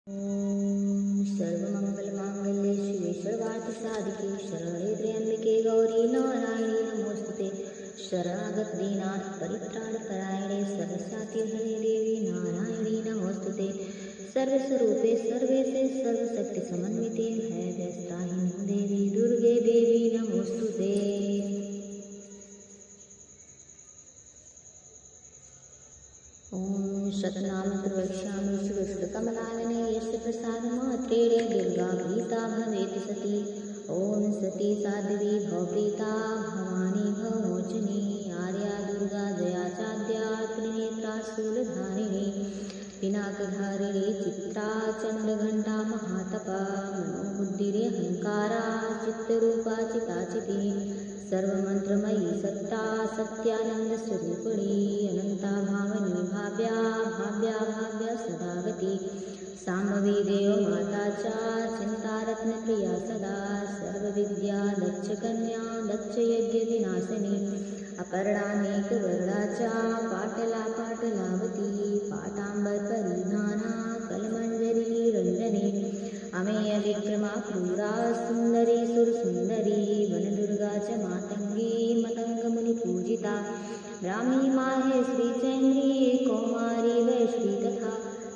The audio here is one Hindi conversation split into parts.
ओम सर्वमंगलमांगल्ये शिवे सर्वार्थसाधिके शरणे त्र्यंबके गौरी नारायणी नमोस्तुते। शरणागत दीनाथ परित्राणपरायणे सर्वस्याति हरे देवी नारायणी नमोस्तुते। सर्वस्वरूपे सर्वेशे सर्वशक्ति समन्विते भयव्यस्ताहिनी देवी दुर्गे देवी नमोस्तुते। ओम शतनामत्रवक्ष्यामि सुरस्तकमलानने यस्य प्रसादमात्रेण दुर्गा प्रीता भवेत् सती। ओम सती साध्वी भवप्रीता भवानी भवमोचनी आर्या दुर्गा जया चाद्या त्रिनेत्रा शूलधारिणी पिनाकधारिणी चित्रा चंद्रघंटा महातपा मनोबुद्धिरेऽहंकारा चित्तरूपा चिताचिती सर्वमंत्रमयी सत्ता सत्यानंदस्वरूपिणी अनंता भावनी भाव्या भाव्या भाव्या सदागती साम्भवी देव माताचा चिंतारत्नप्रिया सदा सर्वविद्या दक्षकन्या दक्षयज्ञविनाशिनी अपर्णानेकवर्णाचा पाटला पाटलावती पाटांबर परिधाना कलमंजरी रंजनी अमेय विक्रमा क्रूरा सुंदरी सुरसुंदरी वनदुर्गा च मातंगी मतंगमुनिपूजिता ब्राह्मी माहेश्वरी चैन्द्री कौमारी वैश्वी तथा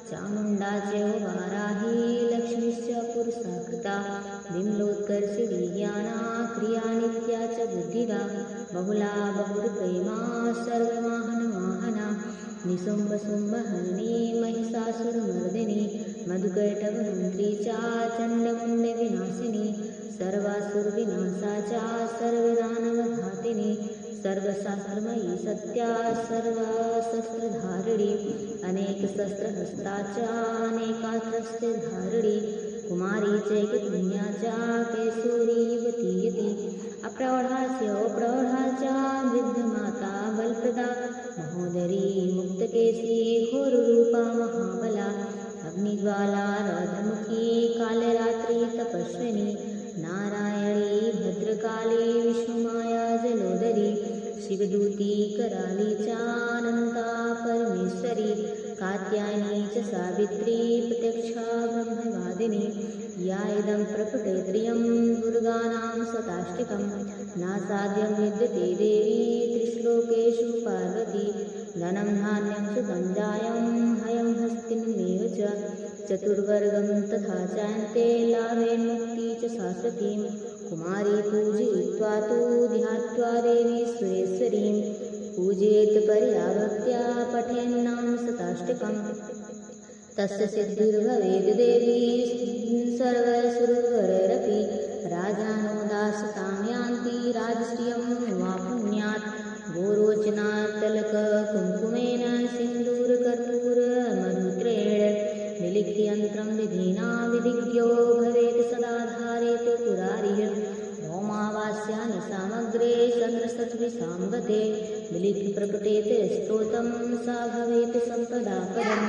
चामुंडा च वाराही लक्ष्मीश्च पुरुषाकृता विमलोत्कर्षिणी ज्ञाना क्रिया नित्या च बुद्धिदा बहुला बहुप्रेमा सर्ववाहनवाहना निशुम्भशुम्भहरिणी महिषासुरमर्दिनी मधुकैटभमन्त्री चा चण्डमुण्डविनाशिनी सर्वासुरविनाशा सर्वदानवघातिनी सर्वशास्त्रमयी सत्या सर्वशस्त्रधारिणी अनेकशस्त्रहस्ता च अनेकास्त्रधारिणी कुमारी चैकपुण्या च कैशोरी युवतीयति अप्रौढा च प्रौढा च वृद्धमाता बलप्रदा महोदरी मुक्तकेशी घोररूपा महाबला अग्निज्वाला रौद्रमुखी कालरात्रि तपस्विनी नारायणी भद्रकाली विष्णुमाया जलोदरी शिवदूती कराली चानन्ता परमेश्वरी कात्यायनी च सावित्री प्रत्यक्षा ब्रह्मवादिनी या इदं प्रकटयत्रियं दुर्गानां शताष्टकं नासाद्यं विद्यते देवी त्रिश्लोकेषु पार्वती धनं धान्यं सुतं जायं हयं हस्तिमेव च चतुर्वर्गं तथा चान्ते लाभेन्मुक्ति च शाश्वतीं कुमारी पूजयित्वा तु ध्यात्वा देवी सुरेश्वरीं पूजयेत् पर्याभक्त्या पठेन्नाम शताष्टकम् तस्य सिद्धिर्भवेद् देवी सर्वसुरवरैरपि राजानो दासतां यान्ति राजश्रियं वा पुण्यात् गोरोचनात्तलककुङ्कुमेन सिन्दूरकर्पूरमधुत्रेण विलिख्यन्त्रं विधिना विधिज्ञो भवेत् सदा धारेत् पुरारिः भौमावास्यानि सामग्रे चन्द्रसत्विसाम्बते विलिख्य प्रकटेत् स्तोत्रं सा भवेत् सम्पदा पदम्।